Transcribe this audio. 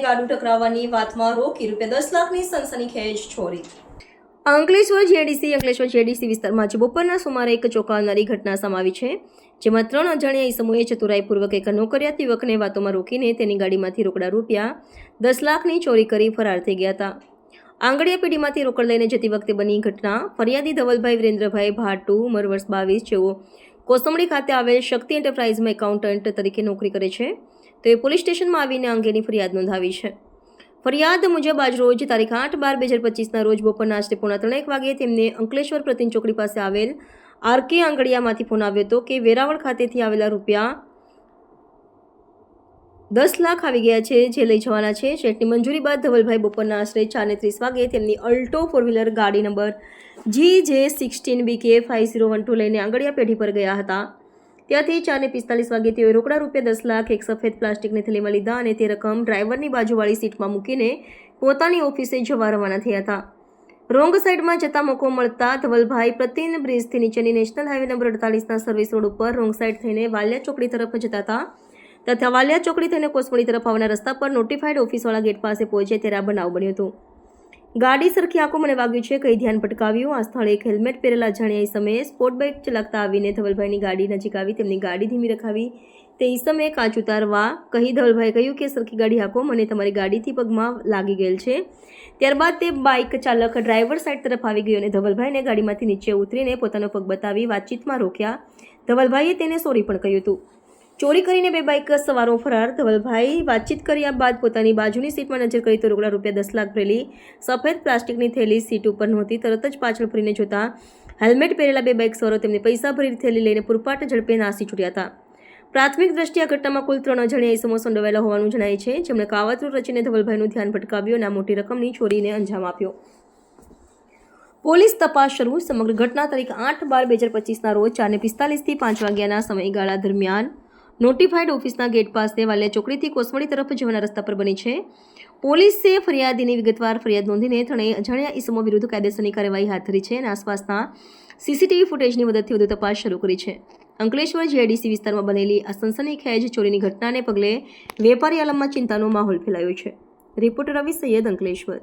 આડું ટકરાવવાની વાતમાં રોકી ₹10 લાખની સનસનીખેજ ચોરી। અંકલેશ્વર જેડીસી વિસ્તારમાં આજે બપોરના સુમારે એક ચોંકાવનારી ઘટના સામે આવી છે, જેમાં 3 અજાણ્યા ઈસમોએ ચતુરાઈપૂર્વક એક નોકરિયાત યુવકને વાતોમાં રોકીને તેની ગાડીમાંથી રોકડા ₹10 લાખની ચોરી કરી ફરાર થઈ ગયા હતા। આંગડિયા પેઢીમાંથી રોકડ લઈને જતી વખતે બની ઘટના। ફરિયાદી ધવલભાઈ વિરેન્દ્રભાઈ ભાટુ, ઉંમર વર્ષ 22, જેઓ કોસંબડી ખાતે આવેલ શક્તિ એન્ટરપ્રાઇઝમાં એકાઉન્ટન્ટ તરીકે નોકરી કરે છે, તેઓએ પોલીસ સ્ટેશનમાં આવીને અંગેની ફરિયાદ નોંધાવી છે। ફરિયાદ મુજબ આજરોજ તારીખ 8/12/2025ના રોજ બપોરના આશરે 2:45 વાગે તેમને અંકલેશ્વર પ્રતિન ચોકડી પાસે આવેલ આરકે આંગડિયામાંથી ફોન આવ્યો હતો કે વેરાવળ ખાતેથી આવેલા ₹10 લાખ આવી ગયા છે, જે લઈ જવાના છે। શેઠની મંજૂરી બાદ ધવલભાઈ બપોરના આશરે 4:30 વાગે તેમની અલ્ટો 4વ્હીલર ગાડી નંબર GJ16BK5012 લઈને આંગડિયા પેઢી પર ગયા હતા। ત્યાંથી 4:45 વાગે તેઓએ રોકડા ₹10 લાખ એક સફેદ પ્લાસ્ટિકની થેલીમાં લીધા અને તે રકમ ડ્રાઈવરની બાજુવાળી સીટમાં મૂકીને પોતાની ઓફિસે જવા રવાના થયા હતા। રોંગ સાઈડમાં જતા મોકો મળતા ધવલભાઈ પ્રતિન બ્રિજથી નીચેની નેશનલ હાઈવે નંબર 48ના સર્વિસ રોડ ઉપર રોંગ સાઈડ થઈને વાલિયા ચોકડી તરફ જતા હતા, તથા વાલિયા ચોકડી થઈને કોસંબડી તરફ આવવાના રસ્તા પર નોટિફાઈડ ઓફિસવાળા ગેટ પાસે પહોંચે ત્યારે આ બનાવ બન્યો હતો। ગાડી સરખી આંખો મને વાગ્યું છે, કઈ ધ્યાન ભટકાવ્યું। આ સ્થળે એક હેલ્મેટ પહેરેલા અજાણ્યા ઈસમે સ્પોર્ટ બાઇક ચલાવતા આવીને ધવલભાઈની ગાડી નજીક આવી તેમની ગાડી ધીમી રખાવી તે ઈસમે કાચ ઉતારવા કહી ધવલભાઈએ કહ્યું કે સરખી ગાડી હાંકો, મને તમારી ગાડીથી પગમાં લાગી ગયેલ છે। ત્યારબાદ તે બાઇક ચાલક ડ્રાઈવર સાઈડ તરફ આવી ગયો અને ધવલભાઈને ગાડીમાંથી નીચે ઉતરીને પોતાનો પગ બતાવી વાતચીતમાં રોક્યા। ધવલભાઈએ તેને સોરી પણ કહ્યું હતું। ચોરી કરીને 2 બાઇક સવારો ફરાર। ધવલભાઈ વાતચીત કર્યા બાદ પોતાની બાજુની સીટમાં નજર કરી તો રોકડા ₹10 લાખ ભરેલી સફેદ પ્લાસ્ટિકની થેલી સીટ ઉપર નહોતી। તરત જ પાછળ ફરીને જોતા હેલ્મેટ પહેરેલા 2 બાઇક સવારો તેમને પૈસા ભરેલી થેલી લઈને પૂરપાટ ઝડપે નાસી છૂટ્યા હતા। પ્રાથમિક દ્રષ્ટિએ આ ઘટનામાં કુલ 3 અજાણ્યા ઈસમો સંડોવાયેલા હોવાનું જણાય છે, જેમણે કાવતરું રચીને ધવલભાઈનું ધ્યાન ભટકાવ્યું અને આ મોટી રકમની ચોરીને અંજામ આપ્યો। પોલીસ તપાસ શરૂ। સમગ્ર ઘટના તારીખ 8/12/2025ના રોજ 4:45થી 5 વાગ્યાના સમયગાળા દરમિયાન નોટિફાઈડ ઓફિસના ગેટ પાસે વાલિયા ચોકડીથી કોસંબડી તરફ જવાના રસ્તા પર બની છે। પોલીસે ફરિયાદીની વિગતવાર ફરિયાદ નોંધીને 3 અજાણ્યા ઈસમો વિરુદ્ધ કાયદેસરની કાર્યવાહી હાથ ધરી છે અને આસપાસના સીસીટીવી ફૂટેજની મદદથી વધુ તપાસ શરૂ કરી છે। અંકલેશ્વર જેડીસી વિસ્તારમાં બનેલી આ સનસનીખેજ ચોરીની ઘટનાને પગલે વેપારી આલમમાં ચિંતાનો માહોલ ફેલાયો છે। રિપોર્ટર રવિ સૈયદ, અંકલેશ્વર।